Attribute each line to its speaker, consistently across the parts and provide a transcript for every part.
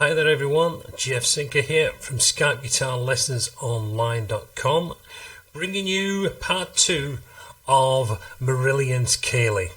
Speaker 1: Hi there everyone, Jeff Sinker here from SkypeGuitarLessonsOnline.com, bringing you part 2 of Marillion's Kayleigh.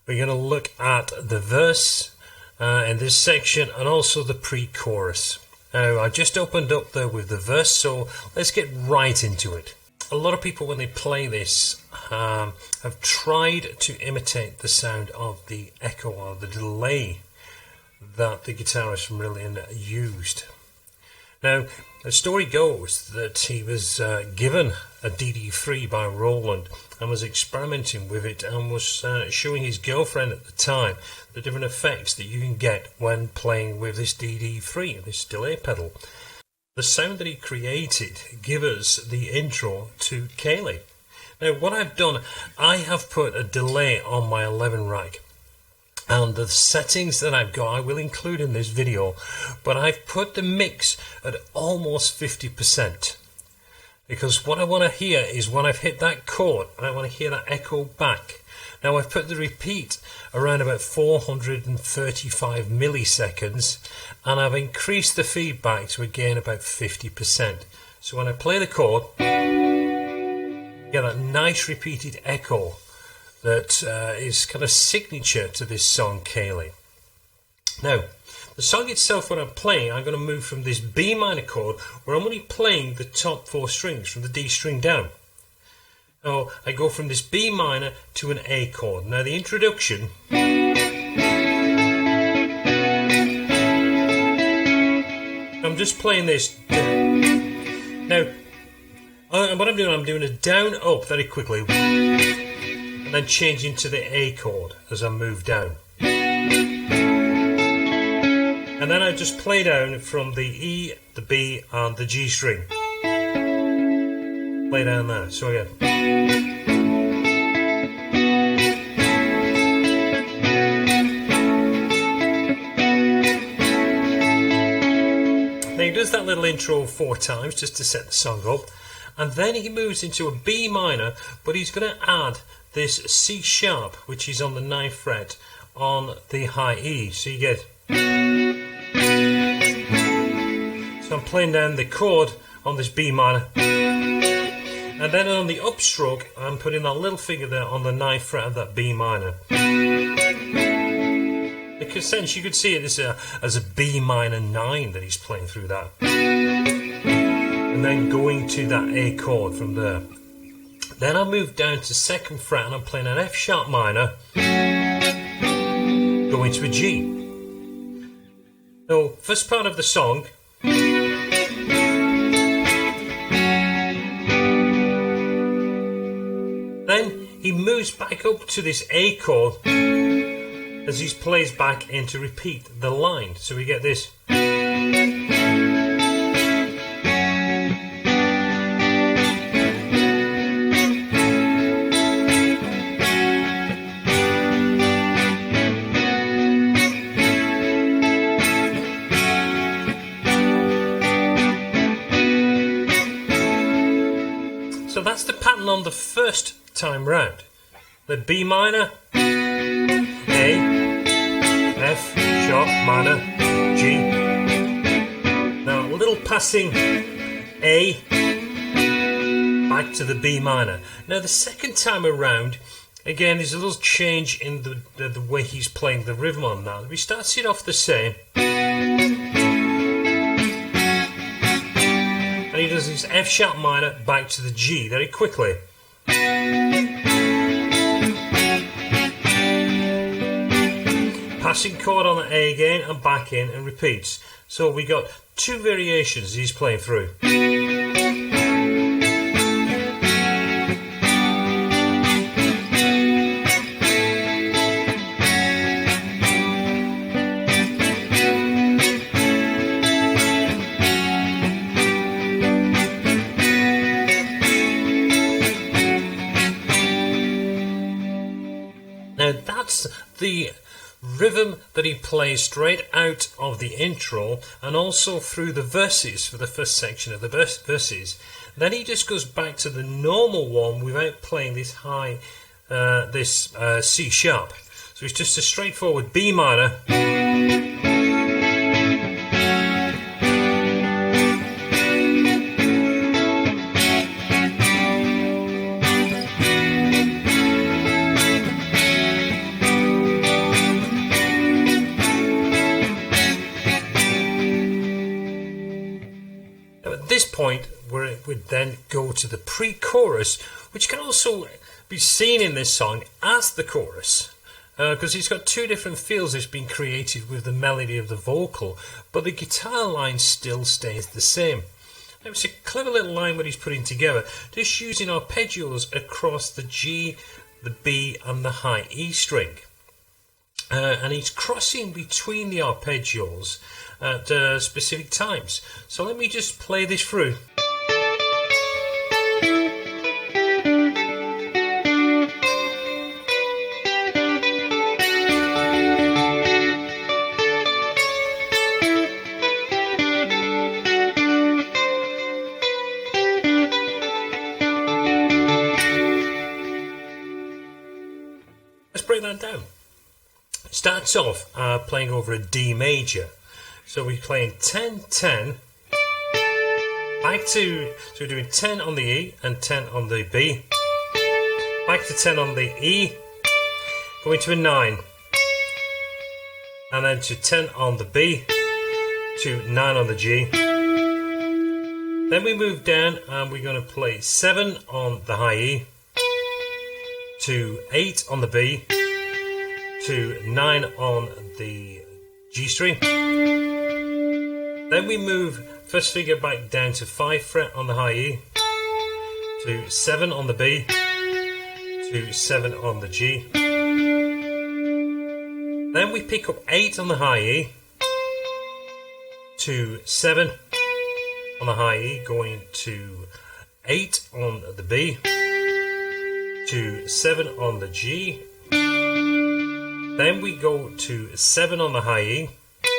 Speaker 1: We're going to look at the verse in this section and also the pre-chorus. Now I just opened up there with the verse, so let's get right into it. A lot of people when they play this have tried to imitate the sound of the echo or the delay that the guitarist from Marillion used. Now, the story goes that he was given a DD3 by Roland and was experimenting with it and was showing his girlfriend at the time the different effects that you can get when playing with this DD3, this delay pedal. The sound that he created gives us the intro to Kayleigh. Now, what I've done, I have put a delay on my 11 rack. And the settings that I've got I will include in this video, but I've put the mix at almost 50%, because what I want to hear is when I've hit that chord and I want to hear that echo back. Now I've put the repeat around about 435 milliseconds and I've increased the feedback to again about 50%. So when I play the chord, you get that nice repeated echo that is kind of signature to this song Kayleigh. Now, the song itself, when I'm playing, I'm going to move from this B minor chord where I'm only playing the top 4 strings from the D string down. Now, I go from this B minor to an A chord. Now, the introduction, I'm just playing this. Now, what I'm doing a down up very quickly, and then changing to the A chord as I move down. And then I just play down from the E, the B and the G string. Play down there. So again. Now he does that little intro 4 times just to set the song up. And then he moves into a B minor, but he's going to add this C sharp, which is on the 9th fret on the high E. So you get. So I'm playing down the chord on this B minor, and then on the upstroke I'm putting that little finger there on the 9th fret of that B minor. In sense, you could see it as a B minor 9 that he's playing through that, and then going to that A chord from there. Then I move down to 2nd fret and I'm playing an F sharp minor, going to a G. So, first part of the song, then he moves back up to this A chord as he plays back in to repeat the line. So we get this. So that's the pattern on the first time round. The B minor, A, F, sharp minor, G. Now a little passing A back to the B minor. Now the second time around, again, there's a little change in the way he's playing the rhythm on that. He starts it off the same. And he does his F sharp minor back to the G very quickly. Passing chord on the A again and back in and repeats. So we got 2 variations he's playing through. Now that's the rhythm that he plays straight out of the intro and also through the verses for the first section of the verses. Then he just goes back to the normal one without playing this high, C sharp. So it's just a straightforward B minor, point where it would then go to the pre-chorus, which can also be seen in this song as the chorus, because it's got two different feels that's been created with the melody of the vocal, but the guitar line still stays the same. It's a clever little line what he's putting together, just using arpeggios across the G, the B and the high E string. And he's crossing between the arpeggios at specific times. So let me just play this through. Let's break that down. It starts off playing over a D major. So we're playing 10, 10, back to, so we're doing 10 on the E and 10 on the B, back to 10 on the E, going to a 9, and then to 10 on the B, to 9 on the G. Then we move down and we're going to play 7 on the high E, to 8 on the B, to 9 on the G string. Then we move first finger back down to 5 fret on the high E, to 7 on the B, to 7 on the G. Then we pick up 8 on the high E, to 7 on the high E, going to 8 on the B, to 7 on the G. Then we go to 7 on the high E, to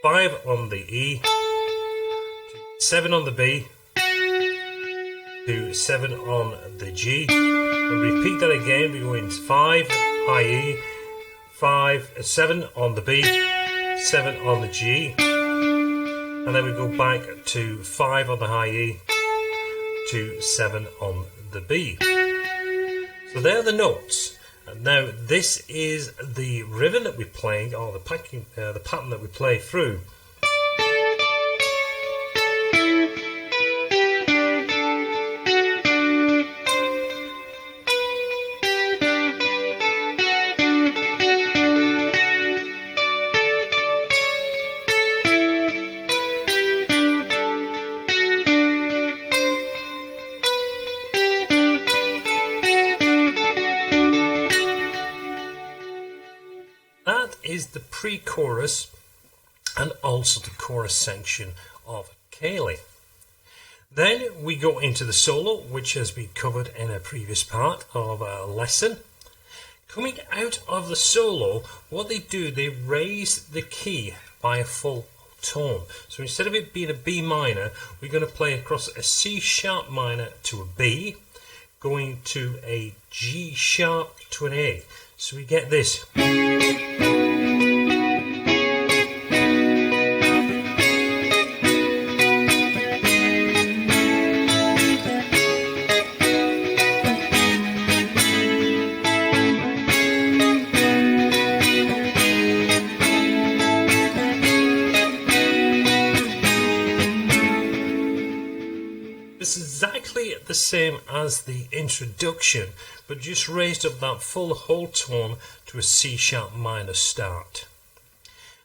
Speaker 1: 5 on the E, to 7 on the B, to 7 on the G. And repeat that again. We go into 5 high E, 7 on the B, 7 on the G, and then we go back to 5 on the high E, to 7 on the B. So there are the notes. Now this is the rhythm that we're playing, or the pattern that we play through. That is the pre-chorus and also the chorus section of Kayleigh. Then we go into the solo, which has been covered in a previous part of a lesson. Coming out of the solo, what they do, they raise the key by a full tone. So instead of it being a B minor, we're going to play across a C sharp minor to a B, going to a G sharp to an A. So we get this. It's exactly the same as the introduction, but just raised up that full whole tone to a C sharp minor start.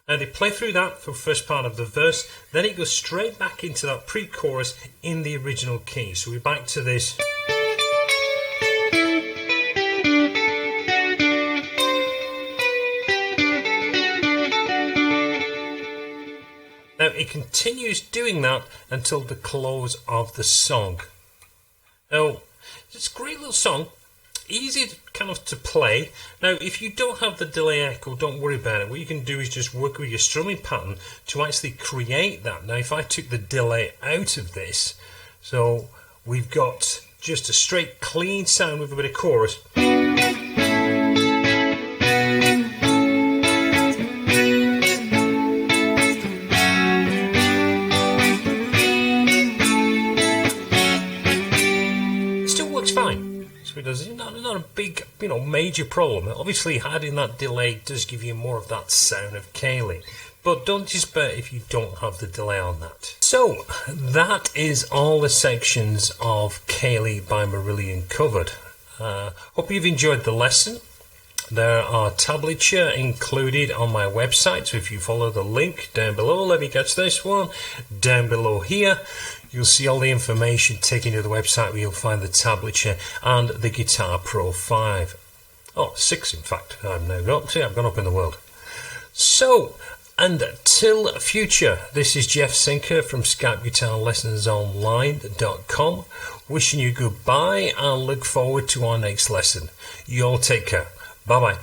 Speaker 1: Now they play through that for the first part of the verse, then it goes straight back into that pre-chorus in the original key. So we're back to this. Now it continues doing that until the close of the song. Now it's a great little song, easy kind of to play. Now if you don't have the delay echo, don't worry about it. What you can do is just work with your strumming pattern to actually create that. Now if I took the delay out of this, so we've got just a straight clean sound with a bit of chorus. Fine. So it does not a big, major problem. Obviously, adding that delay does give you more of that sound of Kayleigh, but don't despair if you don't have the delay on that. So, that is all the sections of Kayleigh by Marillion covered. Hope you've enjoyed the lesson. There are tablature included on my website, so if you follow the link down below, let me catch this one, down below here, you'll see all the information taken to the website where you'll find the tablature and the Guitar Pro 5. Oh, 6 in fact, I'm now got. See, I've gone up in the world. So, until future, this is Jeff Sinker from SkypeGuitarLessonsOnline.com, wishing you goodbye and look forward to our next lesson. You all take care. Bye-bye.